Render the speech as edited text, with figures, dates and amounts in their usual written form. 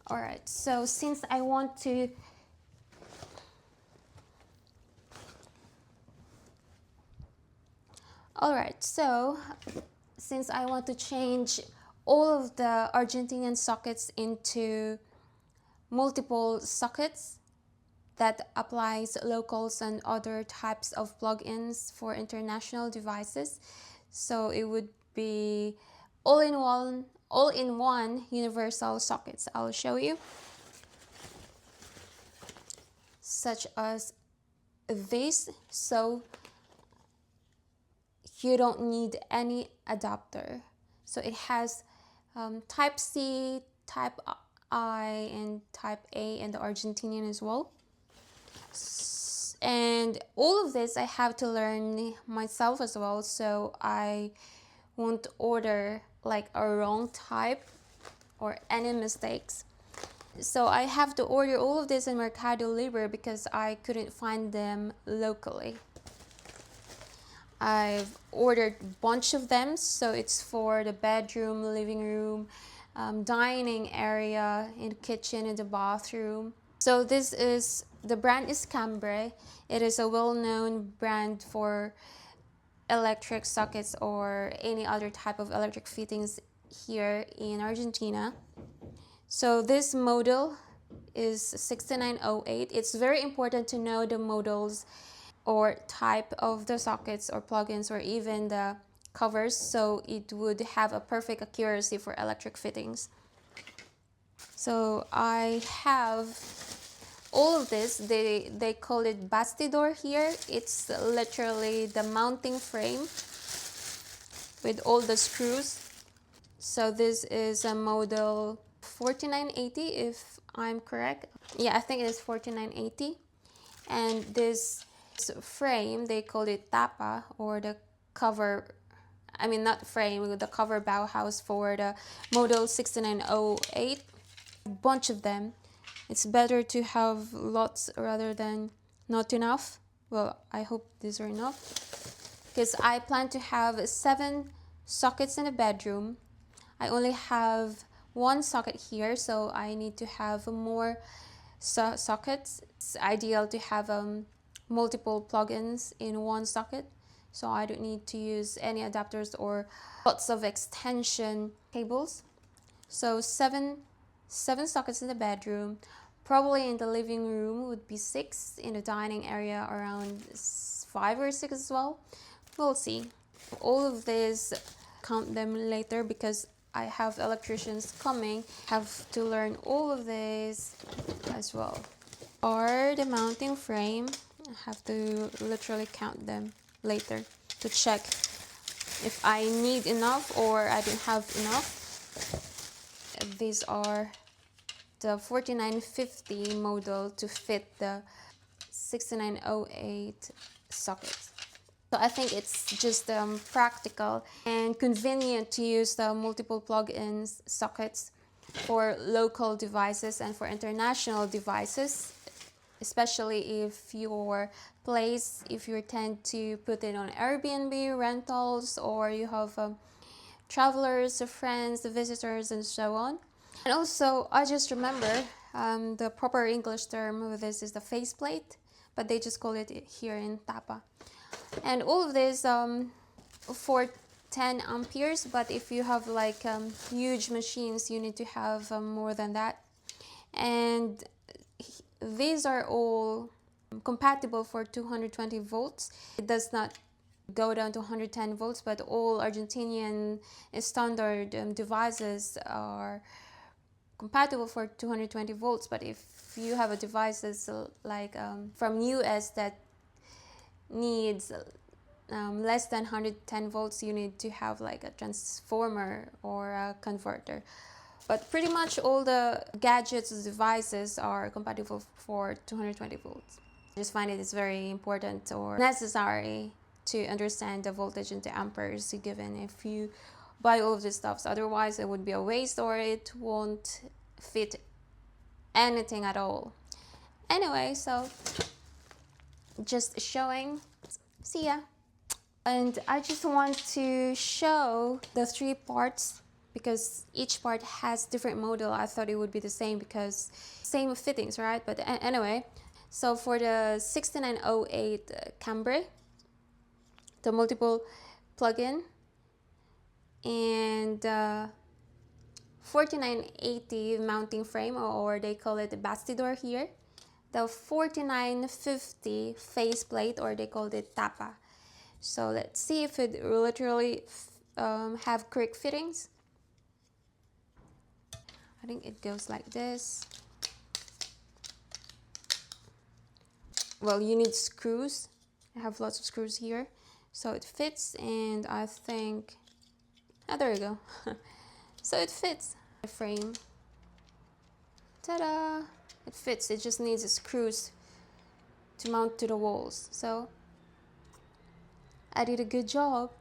Alright, so since I want to change all of the Argentinian sockets into multiple sockets that applies locals and other types of plugins for international devices. So it would be all-in-one universal sockets. I'll show you, such as this. So you don't need any adapter. So it has type C, type I, and type A, and the Argentinian as well. And all of this I have to learn myself as well, so I won't order like a wrong type or any mistakes. So I have to order all of this in Mercado Libre because I couldn't find them locally. I've ordered a bunch of them, so it's for the bedroom, living room, dining area, in the kitchen, in the bathroom. So this is, the brand is Cambre. It is a well-known brand for electric sockets or any other type of electric fittings here in Argentina. So this model is 6908. It's very important to know the models or type of the sockets or plugins or even the covers, so it would have a perfect accuracy for electric fittings. So I have all of this. They call it bastidor here. It's literally the mounting frame with all the screws. So this is a model 4980, if I'm correct. Yeah, I think it is 4980. And this frame, they call it tapa, or the cover, I mean not frame, the cover Bauhaus for the model 6908. A bunch of them. It's better to have lots rather than not enough. Well, I hope these are enough, because I plan to have 7 sockets in the bedroom. I only have 1 socket here, so I need to have more sockets. It's ideal to have multiple plugins in 1 socket, so I don't need to use any adapters or lots of extension cables. So 7 sockets in the bedroom. Probably in the living room would be 6, in the dining area around 5 or 6 as well. We'll see. All of these, count them later because I have electricians coming. Have to learn all of this as well. Or the mounting frame, I have to literally count them later to check if I need enough or I don't have enough. These are the 4950 model to fit the 6908 sockets. So I think it's just practical and convenient to use the multiple plug-ins sockets for local devices and for international devices, especially if your place, if you tend to put it on Airbnb rentals, or you have travelers, friends, visitors, and so on. And also, I just remember the proper English term of this is the faceplate, but they just call it here in Tapa. And all of this for 10 amperes, but if you have like huge machines, you need to have more than that. And these are all compatible for 220 volts. It does not go down to 110 volts, but all Argentinian standard devices are compatible for 220 volts. But if you have a devices like from US that needs less than 110 volts, you need to have like a transformer or a converter. But pretty much all the gadgets, devices are compatible for 220 volts. I just find it is very important or necessary to understand the voltage and the amperes given if you buy all of these stuffs. Otherwise it would be a waste or it won't fit anything at all. Anyway, so just showing. See ya. And I just want to show the 3 parts because each part has different model. I thought it would be the same because same fittings, right? But anyway, so for the 6908 Cambrai, the multiple plug-in, and 4980 mounting frame, or they call it the bastidor here, the 4950 faceplate, or they called it tapa. So let's see if it literally have correct fittings. I think it goes like this. Well, you need screws. I have lots of screws here, so it fits, and I think, there you go. So it fits the frame. Ta-da! It fits. It just needs screws to mount to the walls. So I did a good job.